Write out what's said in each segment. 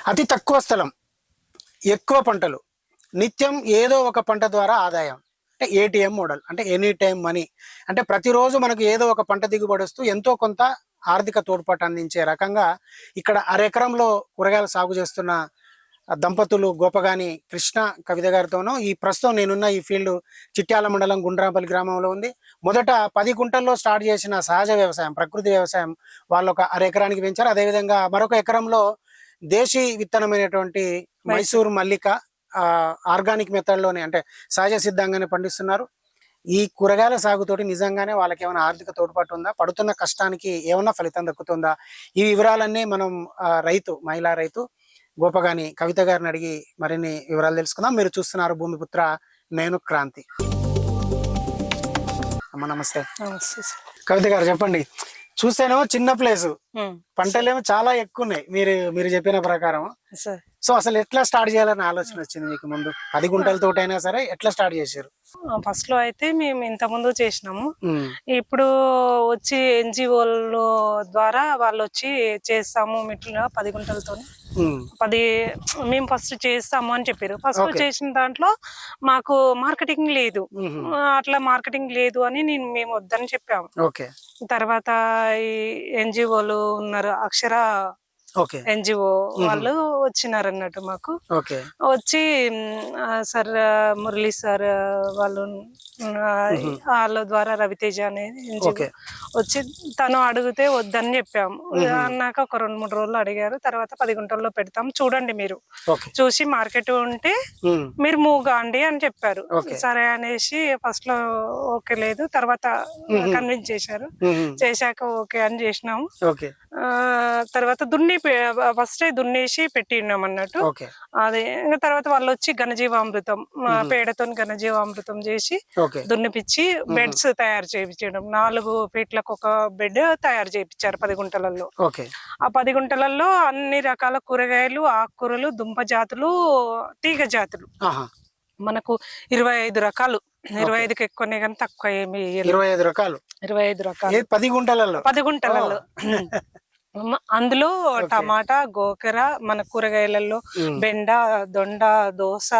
అతి తక్కువ స్థలం, ఎక్కువ పంటలు, నిత్యం ఏదో ఒక పంట ద్వారా ఆదాయం, అంటే ఏటీఎం మోడల్, అంటే ఎనీ టైం మనీ. అంటే ప్రతిరోజు మనకు ఏదో ఒక పంట దిగుబడి వస్తూ ఎంతో కొంత ఆర్థిక తోడ్పాటు అందించే రకంగా ఇక్కడ అరెకరంలో కూరగాయలు సాగు చేస్తున్న దంపతులు గోపగాని కృష్ణ కవిత గారితోనూ ఈ ప్రస్తుతం నేనున్న ఈ ఫీల్డ్ చిట్యాల మండలం గుండ్రాంపల్లి గ్రామంలో ఉంది. మొదట 10 గుంటల్లో స్టార్ట్ చేసిన సహజ వ్యవసాయం, ప్రకృతి వ్యవసాయం వాళ్ళు ఒక అరెకరానికి పెంచారు. అదేవిధంగా మరొక ఎకరంలో దేశీ విత్తనమైనటువంటి మైసూర్ మల్లిక ఆర్గానిక్ మెథడ్లోనే, అంటే సహజ సిద్ధంగానే పండిస్తున్నారు. ఈ కూరగాయల సాగుతోటి నిజంగానే వాళ్ళకి ఏమైనా ఆర్థిక తోడ్పాటు ఉందా, పడుతున్న కష్టానికి ఏమన్నా ఫలితం దక్కుతుందా, ఈ వివరాలన్నీ మనం మహిళా రైతు గోపగాని కవిత గారిని అడిగి మరిన్ని వివరాలు తెలుసుకుందాం. మీరు చూస్తున్నారు భూమిపుత్ర, నేను క్రాంతి. అమ్మ నమస్తే. కవిత గారు చెప్పండి, చూస్తేనేమో చిన్న ప్లేసు, పంటలేమో చాలా ఎక్కువ ఉన్నాయి మీరు చెప్పిన ప్రకారం. సో అసలు ఎట్లా స్టార్ట్ చేయాలని ఆలోచన వచ్చింది మీకు ముందు? 10 గుంటలతో అయినా సరే ఎట్లా స్టార్ట్ చేశారు? ఫస్ట్ లో అయితే మేము ఇంత ముందు చేసినాము. ఇప్పుడు వచ్చి ఎన్జిఓల ద్వారా వాళ్ళు వచ్చి చేస్తాము మిట్లుగా 10 గుంటలతో 10 మేము ఫస్ట్ చేస్తాము అని చెప్పారు. ఫస్ట్ చేసిన దాంట్లో మాకు మార్కెటింగ్ లేదు, అట్లా మార్కెటింగ్ లేదు అని మేము వద్దని చెప్పాము. తర్వాత ఈ ఎన్జిఓలు ఉన్నారు, అక్షర ఎన్జిఓ వాళ్ళు వచ్చినారు అన్నట్టు మాకు. వచ్చి సార్ మురళీ సార్ వాళ్ళు వాళ్ళ ద్వారా రవితేజ అనేది ఎన్జిఓ వచ్చి తను అడిగితే వద్దని చెప్పాము. అన్నాక ఒక 2-3 రోజులు అడిగారు. తర్వాత 10 గుంటల్లో పెడతాం చూడండి, మీరు చూసి మార్కెట్ ఉంటే మీరు మూవ్ కాండి అని చెప్పారు. సరే అనేసి ఫస్ట్ లో ఓకే లేదు, తర్వాత కన్విన్స్ చేశారు. చేశాక ఓకే అని చేసినాము. తర్వాత ఫస్ట్ దున్నేసి పెట్టినాం అన్నట్టు. అది ఇంకా తర్వాత వాళ్ళు వచ్చి ఘనజీవామృతం పేడతో ఘనజీవామృతం చేసి దున్నిపిచ్చి బెడ్స్ తయారు చేయించడం. 4 ఫీట్లకు ఒక బెడ్ తయారు చేయించారు 10 గుంటలలో. ఆ 10 గుంటలలో అన్ని రకాల కూరగాయలు, ఆకుకూరలు, దుంప జాతులు, తీగ జాతులు మనకు 25 రకాలు. 25కి ఎక్కువనే కానీ తక్కువ ఏమి. 25 రకాలు 10 గుంటలలో. అందులో టమాటా, గోకర, మన కూరగాయలలో బెండ, దొండ, దోస,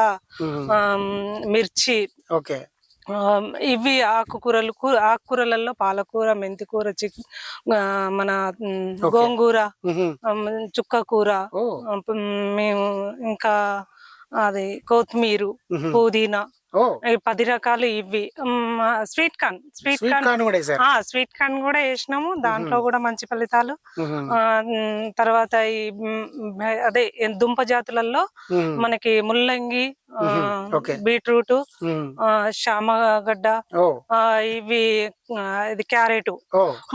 మిర్చి, ఇవి ఆకుకూరలలో పాలకూర, మెంతికూర, మన గోంగూర, చుక్కకూర, మేము ఇంకా అది కొత్తిమీర, పుదీనా, 10 రకాలు. ఇవి స్వీట్ కార్న్ కూడా వేసినాము. దాంట్లో కూడా మంచి ఫలితాలు. తర్వాత ఈ అదే దుంప జాతులలో మనకి ముల్లంగి, బీట్రూట్, శామగడ్డ, ఇవి ఇది క్యారెట్.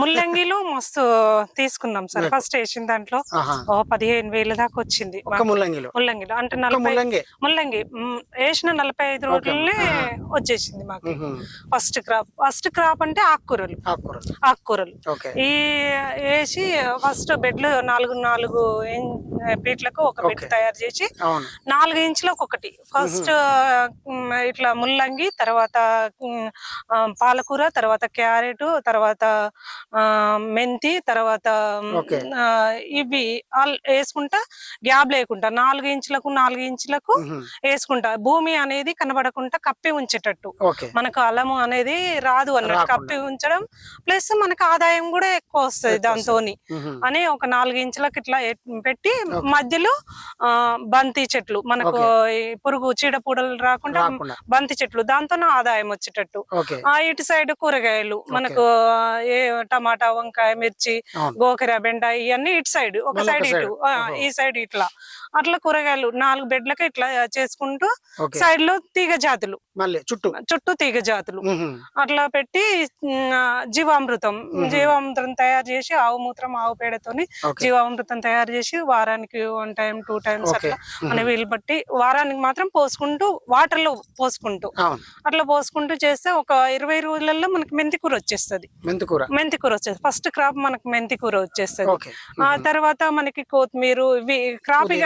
ముల్లంగిలో మస్తు తీసుకున్నాం సార్. ఫస్ట్ వేసిన దాంట్లో 15,000 దాకా వచ్చింది ముల్లంగిలో. అంటే ముల్లంగి వేసిన 45 రోజులనే వచ్చేసింది మాకు ఫస్ట్ క్రాప్. అంటే ఆకుకూరలు ఈ వేసి ఫస్ట్ బెడ్లు 4 ఫీట్లకు ఒక బెడ్ తయారు చేసి 4 ఇంచులకు ఒకటి ఫస్ట్ ఇట్లా ముల్లంగి, తర్వాత పాలకూర, తర్వాత క్యారెట్, తర్వాత మెంతి, తర్వాత ఇవి వేసుకుంటా గ్యాప్ లేకుండా 4 ఇంచులకు వేసుకుంటా. భూమి అనేది కనబడకుండా కప్పి ఉంచేటట్టు, మనకు అలము అనేది రాదు అన్నట్టు కప్పి ఉంచడం. ప్లస్ మనకు ఆదాయం కూడా ఎక్కువ వస్తుంది దాంతో అని ఒక 4 ఇంచులకు ఇట్లా పెట్టి మధ్యలో బంతి చెట్లు, మనకు పురుగు చీడపూడలు రాకుండా బంతి చెట్లు, దాంతో ఆదాయం వచ్చేటట్టు. ఇటు సైడ్ కూరగాయలు మనకు టమాటా, వంకాయ, మిర్చి, గోకర, బెండ ఇవన్నీ ఇటు సైడ్, ఒక సైడ్ ఇటు, ఈ సైడ్ ఇట్లా అట్లా కూరగాయలు 4 బెడ్లకి ఇట్లా చేసుకుంటూ సైడ్ లో తీగ జాతులు, చుట్టూ తీగ జాతులు అట్లా పెట్టి జీవామృతం తయారు చేసి, ఆవు మూత్రం, ఆవు పేడతోని జీవామృతం తయారు చేసి వారానికి 1 టైం 2 టైమ్స్ అట్లా అని వీలు బట్టి వారానికి మాత్రం పోసుకుంటూ వాటర్ లో పోసుకుంటూ అట్లా పోసుకుంటూ చేస్తే ఒక 20 రోజులలో మనకి మెంతికూర వచ్చేస్తుంది. ఫస్ట్ క్రాప్ మనకి మెంతికూర వచ్చేస్తుంది. ఆ తర్వాత మనకి కొత్తిమీర, ఇవి క్రాప్ ఇక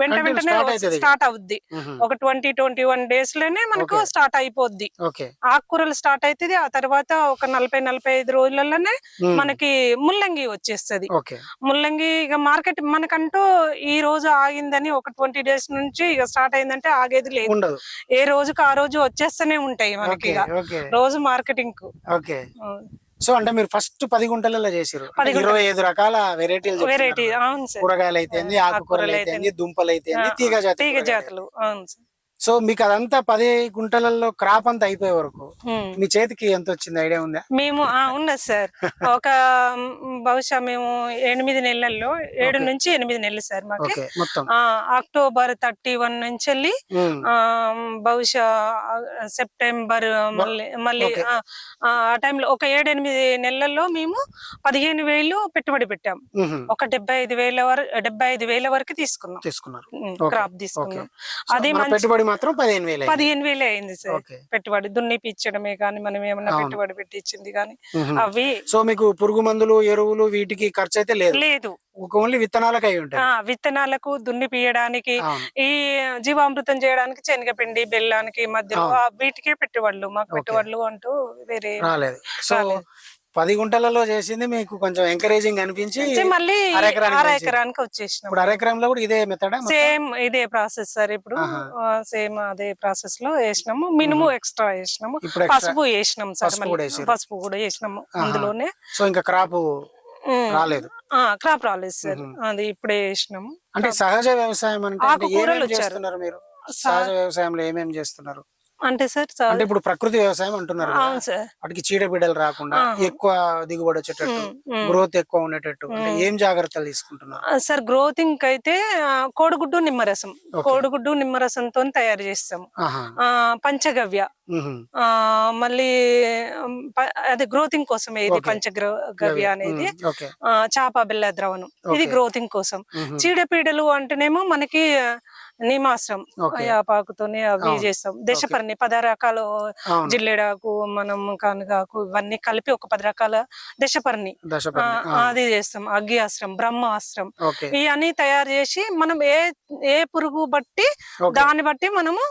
వెంటనే స్టార్ట్ అవుద్ది. ఒక 20-21 డేస్ లోనే రోజుల్లోనే మనకు Okay. స్టార్ట్ అయిపోద్ది. ఓకే. ఆకుకూరలు స్టార్ట్ అవుతుంది. ఆ తర్వాత ఒక 40-45 రోజులలోనే మనకి ముల్లంగి వచ్చేస్తది. ఓకే. ముల్లంగి ఇక మార్కెట్ మనకంటూ ఈ రోజు ఆగిందని ఒక 20 days నుంచి ఇక స్టార్ట్ అయిందంటే ఆగేది లేదు. ఉండదు. ఏ రోజుకి ఆ రోజు వచ్చేస్తూనే ఉంటాయి మనకి ఓకే. ఇక ఓకే. రోజు మార్కెటింగ్ కు. ఓకే. సో అంటే మీరు ఫస్ట్ 10 గుంటలలో చేసిరు. 10 గుంటలు. 25 రకాల వెరైటీలు వెరైటీ. అవును సార్. కూరగాయలు అయితే ఆకుకూరలు అయితే దుంపలు అయితే తీగ జాతి తీగ కూరగాయలు. జాతులు. అవును సార్. సో మీకు అదంతా 10 గుంటలలో క్రాప్ అంతా అయిపోయే వరకు ఉమ్. మీ చేతికి ఎంత వచ్చింది ఐడియా ఉందా? మేము ఉన్నది సార్. ఒక బహుశా మేము 8 నెలల్లో 7 నుంచి 8 నెలలు సార్ మాకు. ఓకే. మొత్తం అక్టోబర్ 31 నుంచి వెళ్ళి బహుశా సెప్టెంబర్ మళ్ళీ Okay. ఆ టైంలో ఒక 7-8 నెలల్లో మేము 15,000 పెట్టుబడి పెట్టాం. ఒక 75,000 వరకు తీసుకున్నాం. క్రాప్ తీసుకున్నాం. అది మంచి పెట్టుబడి మాత్రం 15,000 అయింది సార్. ఓకే. పెట్టుబడి దున్నిపిచ్చడమే కానీ మనం ఏమన్నా పెట్టుబడి పెట్టించింది కానీ అవి. సో మీకు పురుగు మందులు ఎరువులు వీటికి ఖర్చు అయితే లేదు. ఓన్లీ విత్తనాలకు అయి ఉంటాయి. విత్తనాలకు దున్నిపియడానికి ఈ జీవామృతం చేయడానికి శనగపిండి బెల్లానికి మధ్యలో వీటికే పెట్టుబడులు. మాకు పెట్టుబడులు అంటూ వేరే రాలేదు. సో 10 గుంటలలో చేసింది మీకు కొంచెం ఎంకరేజింగ్ అనిపించి మళ్ళీ ఎకరానికి వచ్చేసినాం. ఇప్పుడు ఎకరంలో కూడా ఇదే మెథడ్ సేమ్ ఇదే ప్రాసెస్ సార్. ఇప్పుడు సేమ్ అదే ప్రాసెస్ లో వేసినాము. మినుము ఎక్స్ట్రా వేసినాము. పసుపు వేసినాం సార్. పసుపు కూడా వేసినాము అందులోనే. సో ఇంకా క్రాప్ రాలేదు. క్రాప్ రాలేదు సార్. అది ఇప్పుడే వేసినాము. అంటే సహజ వ్యవసాయం అంటే ఆకుకూరలు చేస్తున్నారు మీరు? సహజ వ్యవసాయంలో ఏమేమి చేస్తున్నారు అంటే సార్? అంటే ఇప్పుడు ప్రకృతి వ్యవసాయం అంటున్నారు. అవును సార్. వాటికి చీడపీడలు రాకుండా ఎక్కువ దిగుబడి వచ్చేటట్టు గ్రోత్ ఎక్కువ ఉండేటట్టు అంటే ఏం జాగ్రత్తలు తీసుకుంటున్నారు సార్? గ్రోతింగ్ అయితే కోడిగుడ్డు నిమ్మరసం, కోడిగుడ్డు నిమ్మరసంతో తయారు చేస్తాము. పంచగవ్య మళ్ళీ అది గ్రోతింగ్ కోసమే. ఇది పంచగవ్య అనేది చాప బెల్ల ద్రవణం. ఇది గ్రోతింగ్ కోసం. చీడపీడలు అంటేనేమో మనకి నిమాశ్రం యాపాకుతోనే అవి చేస్తాం. దశపర్ణి 10 రకాలు, జిల్లేడాకు, మనం కానుగాకు ఇవన్నీ కలిపి ఒక 10 రకాల దశపర్ణి అది చేస్తాం. అగ్గియాస్త్రం, బ్రహ్మాస్త్రం ఇవన్నీ తయారు చేసి మనం ఏ పురుగు బట్టి దాన్ని బట్టి మనము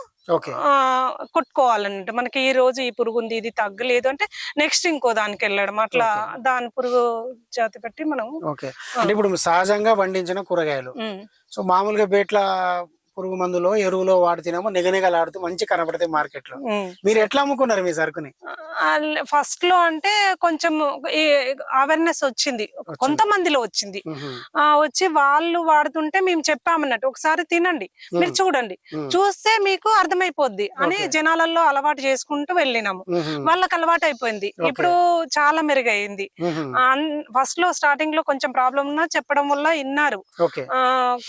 కొట్టుకోవాలంటే మనకి ఈ రోజు ఈ పురుగు ఉంది, ఇది తగ్గలేదు అంటే నెక్స్ట్ ఇంకో దానికి వెళ్ళడం, అట్లా దాని పురుగు జాతి బట్టి మనం. అంటే ఇప్పుడు సహజంగా పండించిన కూరగాయలు సో మామూలుగా బేట్ల పురుగు మందులో ఎరువులో వాడితేనేమో నిగనిగలాడుతూ మంచి కనబడతాయి మార్కెట్ లో. మీరు ఎట్లా అమ్ముకున్నారు మీ సరుకుని? ఫస్ట్ లో అంటే కొంచెం అవేర్నెస్ వచ్చింది, కొంతమందిలో వచ్చింది. వచ్చి వాళ్ళు వాడుతుంటే మేము చెప్పామన్నట్టు ఒకసారి తినండి, మీరు చూడండి, చూస్తే మీకు అర్థమైపోద్ది అని జనాలలో అలవాటు చేసుకుంటూ వెళ్ళినాము. వాళ్ళకి అలవాటు అయిపోయింది. ఇప్పుడు చాలా మెరుగైంది. ఫస్ట్ లో స్టార్టింగ్ లో కొంచెం ప్రాబ్లం ఉన్నా చెప్పడం వల్ల విన్నారు.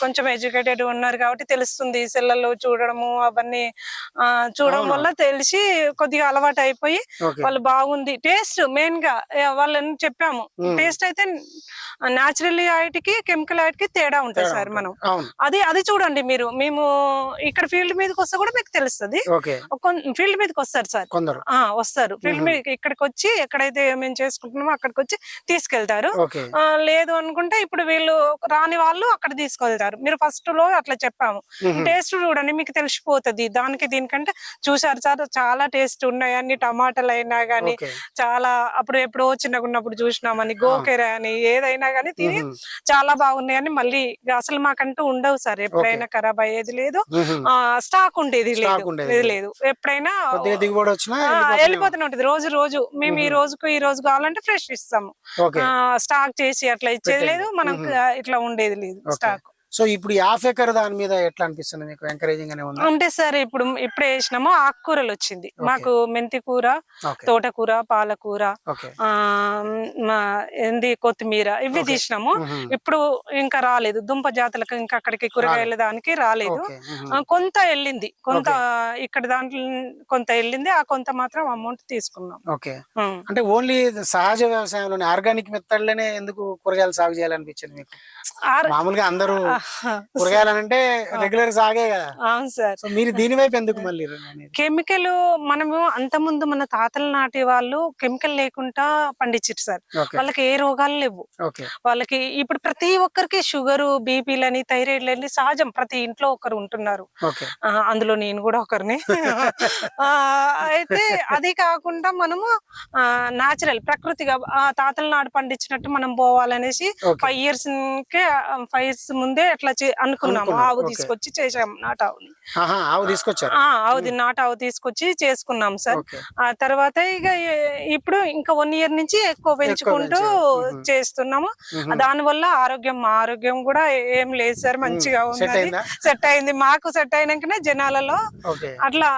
కొంచెం ఎడ్యుకేటెడ్ ఉన్నారు కాబట్టి తెలుస్తుంది. సెల్లలో చూడడము అవన్నీ చూడడం వల్ల తెలిసి కొద్దిగా అలవాటు అయిపోయి వాళ్ళు బాగుంది. టేస్ట్ మెయిన్ గా వాళ్ళని చెప్పాము. టేస్ట్ అయితే న్యాచురల్ కి కెమికల్ కి తేడా ఉంటుంది సార్. మనం అది చూడండి మీరు. మేము ఇక్కడ ఫీల్డ్ మీదకి వస్తే కూడా మీకు తెలుస్తుంది. ఫీల్డ్ మీదకి వస్తారు సార్, వస్తారు ఫీల్డ్ మీద. ఇక్కడికి వచ్చి ఎక్కడైతే మేము చేసుకుంటున్నామో అక్కడికి వచ్చి తీసుకెళ్తారు. లేదు అనుకుంటే ఇప్పుడు వీళ్ళు రాని వాళ్ళు అక్కడ తీసుకెళ్తారు. మీరు ఫస్ట్ లో అట్లా చెప్పాము. టేస్ట్ చూడండి మీకు తెలిసిపోతుంది. దానికి దీనికంటే చూసారు సార్ చాలా టేస్ట్ ఉన్నాయి. అన్ని టమాటాలు అయినా గానీ చాలా అప్పుడు ఎప్పుడో చిన్నగా ఉన్నప్పుడు చూసినామని, గోకెర అని ఏదైనా గానీ తిని చాలా బాగున్నాయని మళ్ళీ అసలు మాకంటూ ఉండవు సార్. ఎప్పుడైనా ఖరాబ్ అయ్యేది లేదు, స్టాక్ ఉండేది లేదు. ఎప్పుడైనా వెళ్ళిపోతూనే ఉంటుంది రోజు. మేము ఈ రోజు కావాలంటే ఫ్రెష్ ఇస్తాము. స్టాక్ చేసి అట్లా ఇచ్చేది లేదు, మనం ఇట్లా ఉండేది లేదు స్టాక్. సో ఇప్పుడు 50 ఎకర్ దాని మీద ఎట్లా అనిపిస్తుంది మీకు? ఎంకరేజింగ్ అనే ఉంది అంటే సార్ ఇప్పుడే వేసినాము. ఆకుకూరలు వచ్చింది మాకు. మెంతి కూర, తోటకూర, పాలకూర, కొత్తిమీర ఇవి తీసినాము. ఇప్పుడు ఇంకా రాలేదు. దుంప జాతులకు ఇంకా అక్కడికి కూరగాయల దానికి రాలేదు. కొంత వెళ్ళింది, కొంత ఇక్కడ దాంట్లో కొంత వెళ్ళింది. ఆ కొంత మాత్రం అమౌంట్ తీసుకున్నాం. అంటే ఓన్లీ సహజ వ్యవసాయంలోనే ఆర్గానిక్ మెథడ్ లోనే ఎందుకు కూరగాయలు సాగు చేయాలనిపించింది మీకు? మామూలుగా అందరూ కూరగాయలు అంటే రెగ్యులర్ సాగే కదా. అవును సార్. సో మీరు దీని వైపు ఎందుకు మళ్ళీ కెమికల్ మనము అంత ముందు మన తాతల నాటి వాళ్ళు కెమికల్ లేకుండా పండించారు సార్. వాళ్ళకి ఏ రోగాలు లేవు. వాళ్ళకి ఇప్పుడు ప్రతి ఒక్కరికి షుగర్, బీపీలని, థైరాయిడ్లని సహజం. ప్రతి ఇంట్లో ఒకరు ఉంటున్నారు, అందులో నేను కూడా ఒకరిని. అయితే అది కాకుండా మనము నాచురల్ ప్రకృతిగా తాతల నాడు పండించినట్టు మనం పోవాలనేసి 5 years కే 5 years ముందే అట్లా అనుకున్నాము. ఆవు తీసుకొచ్చి చేసాము, నాటు ఆవుని. నాటు ఆవు తీసుకొచ్చి చేసుకున్నాం సార్. ఆ తర్వాత ఇక ఇప్పుడు ఇంకా 1 year నుంచి ఎక్కువ పెంచుకుంటూ చేస్తున్నాము. దాని వల్ల మా ఆరోగ్యం కూడా ఏం లేదు సార్, మంచిగా ఉంది, సెట్ అయింది. మాకు సెట్ అయినాకనే జనాలలో అట్లా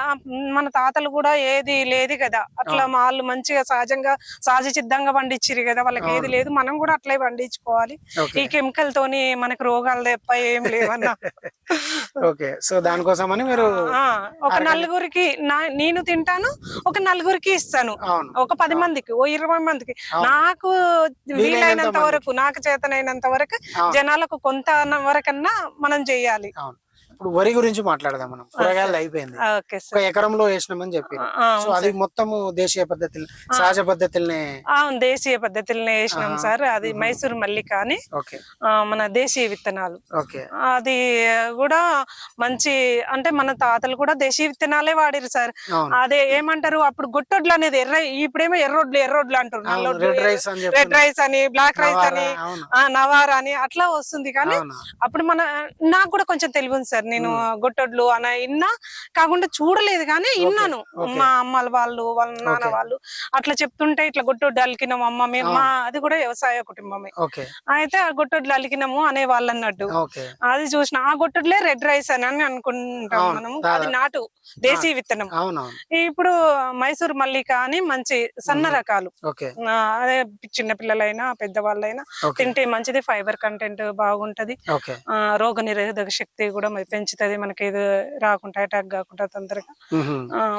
మన తాతలు కూడా ఏది లేదు కదా, అట్లా వాళ్ళు మంచిగా సహజంగా సహజ సిద్ధంగా పండించిరు కదా, వాళ్ళకి ఏది లేదు, మనం కూడా అట్లే పండించుకోవాలి. ఈ కెమికల్ తోని మనకు రోగాలు తప్ప ఏం లేవన్నా. సో దానికోసమని మీరు ఒక నలుగురికి నేను తింటాను, ఒక నలుగురికి ఇస్తాను, ఒక 10 మందికి, ఓ 20 మందికి. నాకు వీలైనంత వరకు, నాకు చేతనైనంత వరకు జనాలకు కొంత వరకన్నా మనం చెయ్యాలి. ఇప్పుడు వరి గురించి మాట్లాడదాం మనం. కూరగాయలు అయిపోయింది, ఒక ఎకరంలో వేసినామని చెప్పి. సో అది మొత్తము దేశీయ పద్ధతులు, సహజ పద్ధతుల్ని. దేశీయ పద్ధతులనే వేసినాం సార్. అది మైసూర్ మల్లిక అని మన దేశీయ విత్తనాలు. అది కూడా మంచి, అంటే మన తాతలు కూడా దేశీయ విత్తనాలే వాడిరు సార్. అదే ఏమంటారు అప్పుడు గొట్టొడ్లు అనేది ఇప్పుడేమో ఎర్రొడ్లు అంటారు. రెడ్ రైస్ అని, బ్లాక్ రైస్ అని, నవారా అని అట్లా వస్తుంది. కానీ అప్పుడు నాకు కూడా కొంచెం తెలియదు సార్. నేను గొట్టొడ్లు అని ఇన్నా, కాకుండా చూడలేదు కానీ ఇన్నాను. మా అమ్మల వాళ్ళు, వాళ్ళ నాన్న వాళ్ళు అట్లా చెప్తుంటే ఇట్లా గొట్టొడ్లు అలికినాము అమ్మ, మా అది కూడా వ్యవసాయ కుటుంబమే. అయితే ఆ గొట్టొడ్లు అలికినాము అనే వాళ్ళు అన్నట్టు అది చూసిన. ఆ గొట్టొడ్లే రెడ్ రైస్ అని అనుకుంటాం మనము. అది నాటు దేశీయ విత్తనం. ఇప్పుడు మైసూర్ మల్లిక అని మంచి సన్న రకాలు, అదే చిన్న పిల్లలైనా పెద్దవాళ్ళైనా తింటే మంచిది. ఫైబర్ కంటెంట్ బాగుంటది, రోగ నిరోధక శక్తి కూడా పెంచుతుంది, మనకి ఏదో రాకుండా అటాక్ కాకుండా తొందరగా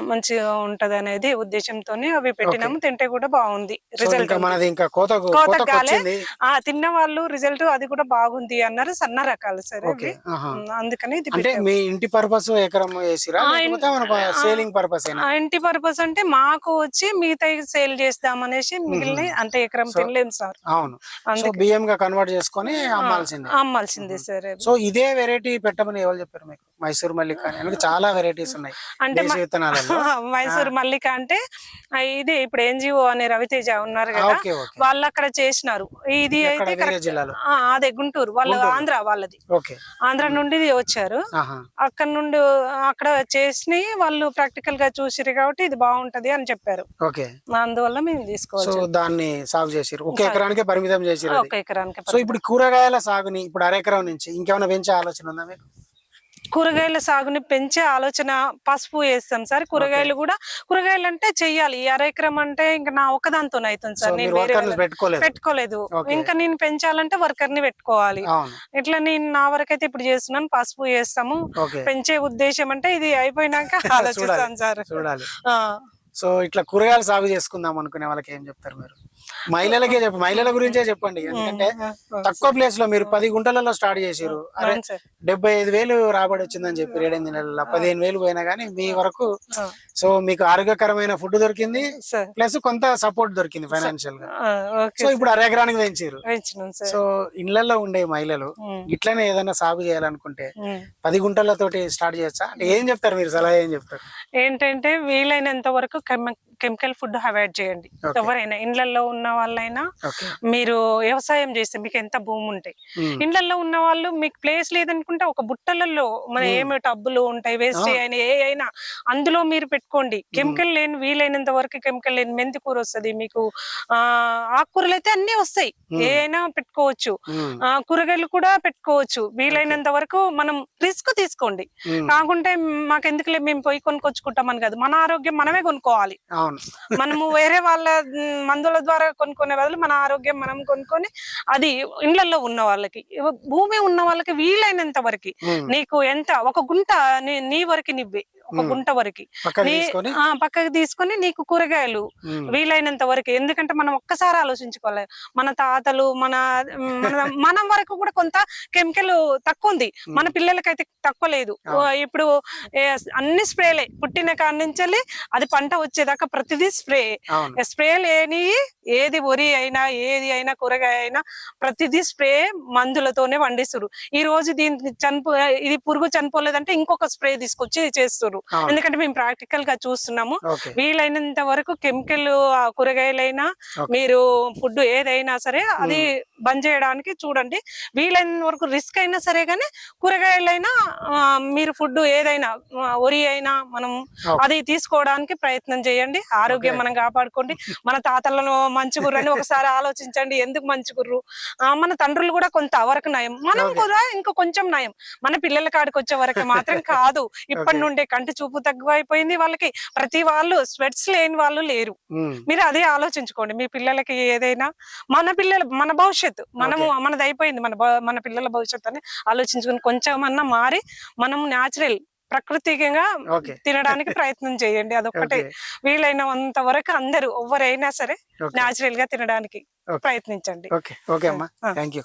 మంచిగా ఉంటది అనేది ఉద్దేశంతో అవి పెట్టినాము. తింటే కూడా బాగుంది రిజల్ట్. తిన్న వాళ్ళు రిజల్ట్ అది కూడా బాగుంది అన్నారు. సన్న రకాలు సరే, అందుకని మీ ఇంటి పర్పస్ ఇంటి పర్పస్ అంటే మాకు వచ్చి మిగతా సేల్ చేద్దామనేసి మిగిలిన, అంటే ఎకరం తినలేము సార్. బియ్యం గా కన్వర్ట్ చేసుకొని అమ్మాల్సిందే సార్. సో ఇదే వెరైటీ పెట్టమని ఎవరు చెప్పారు మీకు? మైసూర్ మల్లిక చాలా వెరైటీస్ ఉన్నాయి అంటే మైసూర్ మల్లిక అంటే ఇది ఇప్పుడు ఎన్జిఓ అనే రవితేజ ఉన్నారు కదా, వాళ్ళు అక్కడ చేసినారు. ఇది అయితే అదే గుంటూరు వాళ్ళు, ఆంధ్ర వాళ్ళది. ఆంధ్ర నుండి వచ్చారు. అక్కడ నుండి అక్కడ చేసి వాళ్ళు ప్రాక్టికల్ గా చూసిరు కాబట్టి ఇది బాగుంటది అని చెప్పారు. అందువల్ల మేము తీసుకోవచ్చు. దాన్ని సాగు చేసిరు, ఒక ఎకరానికి పరిమితం చేసిరు. ఒక ఎకరానికి. సో ఇప్పుడు కూరగాయల సాగుని ఇప్పుడు అరెకరం నుంచి ఇంకేమైనా పెంచే ఆలోచన ఉందా మీకు? కూరగాయల సాగుని పెంచే ఆలోచన, పసుపు వేస్తాం సార్. కూరగాయలు కూడా, కూరగాయలు అంటే చెయ్యాలి. 1/2 ఎకరం అంటే ఇంకా నా ఒకదాంతో అవుతుంది సార్. నేను పెట్టుకోలేదు. ఇంకా నేను పెంచాలంటే వర్కర్ ని పెట్టుకోవాలి. ఇట్లా నేను నా వరకైతే ఇప్పుడు చేస్తున్నాను. పసుపు వేస్తాము. పెంచే ఉద్దేశం అంటే ఇది అయిపోయినాక ఆలోచిస్తాను సార్. సో ఇట్లా కూరగాయలు సాగు చేసుకుందాం అనుకునే వాళ్ళకి ఏం చెప్తారు మీరు? మహిళలకే మహిళల గురించే చెప్పండి. ఎందుకంటే తక్కువ ప్లేస్ లో మీరు 10 గుంటలలో స్టార్ట్ చేసారు. 75,000 రాబడి వచ్చిందని చెప్పి 7 నెలల్లో 15,000 పోయినా గానీ మీ వరకు. సో మీకు ఆరోగ్యకరమైన ఫుడ్ దొరికింది, ప్లస్ కొంత సపోర్ట్ దొరికింది ఫైనాన్షియల్ గా. సో ఇప్పుడు 1/2 ఎకరానికి పెంచారు. సో ఇళ్లలో ఉండే మహిళలు ఇట్లనే ఏదైనా సాగు చేయాలనుకుంటే 10 గుంటలతోటి స్టార్ట్ చేయొచ్చా? అంటే ఏం చెప్తారు మీరు, సలహా ఏం చెప్తారు? ఏంటంటే వీలైనంత వరకు కెమికల్ ఫుడ్ అవాయిడ్ చేయండి. ఎవరైనా ఇండ్లలో ఉన్న వాళ్ళైనా, మీరు వ్యవసాయం చేస్తే మీకు ఎంత భూమి ఉంటాయి, ఇండ్లలో ఉన్న వాళ్ళు మీకు ప్లేస్ లేదనుకుంటే ఒక బుట్టలలో మన ఏమి టబ్బులు ఉంటాయి, వేస్ట్ అయినా ఏ అయినా అందులో మీరు పెట్టుకోండి. కెమికల్ లేని, వీలైనంత వరకు కెమికల్ లేని మెంతి కూర వస్తుంది మీకు. ఆకుకూరలు అయితే అన్ని వస్తాయి, ఏ అయినా పెట్టుకోవచ్చు. కూరగాయలు కూడా పెట్టుకోవచ్చు. వీలైనంత వరకు మనం రిస్క్ తీసుకోండి. కాకుంటే మాకెందుకులే మేము పోయి కొనుక్కొచ్చుకుంటామని కాదు, మన ఆరోగ్యం మనమే కొనుక్కోవాలి. మనము వేరే వాళ్ళ మందుల ద్వారా కొనుక్కునే బదులు మన ఆరోగ్యం మనం కొనుక్కొని, అది ఇండ్లలో ఉన్న వాళ్ళకి, భూమి ఉన్న వాళ్ళకి వీలైనంత వరకు నీకు ఎంత ఒక గుంట నీ వరకు నివ్వే, ఒక గుంట వరకు పక్కన తీసుకొని పక్కకి తీసుకొని నీకు కూరగాయలు వీలైనంత వరకు, ఎందుకంటే మనం ఒక్కసారి ఆలోచించుకోవాలి. మన తాతలు మన వరకు కూడా కొంత కెమికల్ తక్కువ ఉంది, మన పిల్లలకైతే తక్కువ లేదు. ఇప్పుడు అన్ని స్ప్రేలే, పుట్టిన కాడి నుంచి అది పంట వచ్చేదాకా ప్రతిదీ స్ప్రే లేని, ఏది వరి అయినా ఏది అయినా కూరగాయ అయినా ప్రతిదీ స్ప్రే మందులతోనే పండిస్తున్నారు. ఈ రోజు దీనికి ఇది పురుగు చనిపోలేదంటే ఇంకొక స్ప్రే తీసుకొచ్చి చేస్తున్నారు. ఎందుకంటే మేము ప్రాక్టికల్ గా చూస్తున్నాము. వీలైనంత వరకు కెమికల్ కూరగాయలైనా మీరు ఫుడ్ ఏదైనా సరే అది బంద్ చేయడానికి చూడండి. వీలైన వరకు రిస్క్ అయినా సరే గానీ కూరగాయలైనా మీరు ఫుడ్ ఏదైనా వరి అయినా మనం అది తీసుకోవడానికి ప్రయత్నం చేయండి. ఆరోగ్యం మనం కాపాడుకోండి. మన తాతలను మంచిగుర్రు అని ఒకసారి ఆలోచించండి. ఎందుకు మంచిగుర్రు? మన తండ్రులు కూడా కొంత వరకు నయం, మనం కూడా ఇంకా కొంచెం నయం. మన పిల్లల కాడికి వచ్చే వరకు మాత్రం కాదు. ఇప్పటి నుండే కంటి చూపు తగ్గిపోయింది వాళ్ళకి. ప్రతి వాళ్ళు స్వెట్స్ లేని వాళ్ళు లేరు. మీరు అదే ఆలోచించుకోండి. మీ పిల్లలకి ఏదైనా మన భవిష్యత్తు మనది అయిపోయింది, మన పిల్లల భవిష్యత్తు అని ఆలోచించుకుని కొంచెమన్నా మారి మనం న్యాచురల్ ప్రకృతిగా తినడానికి ప్రయత్నం చేయండి. అదొక్కటే. వీలైనంత వరకు అందరూ ఎవరైనా సరే న్యాచురల్ గా తినడానికి ప్రయత్నించండి. ఓకే అమ్మా, థ్యాంక్ యూ.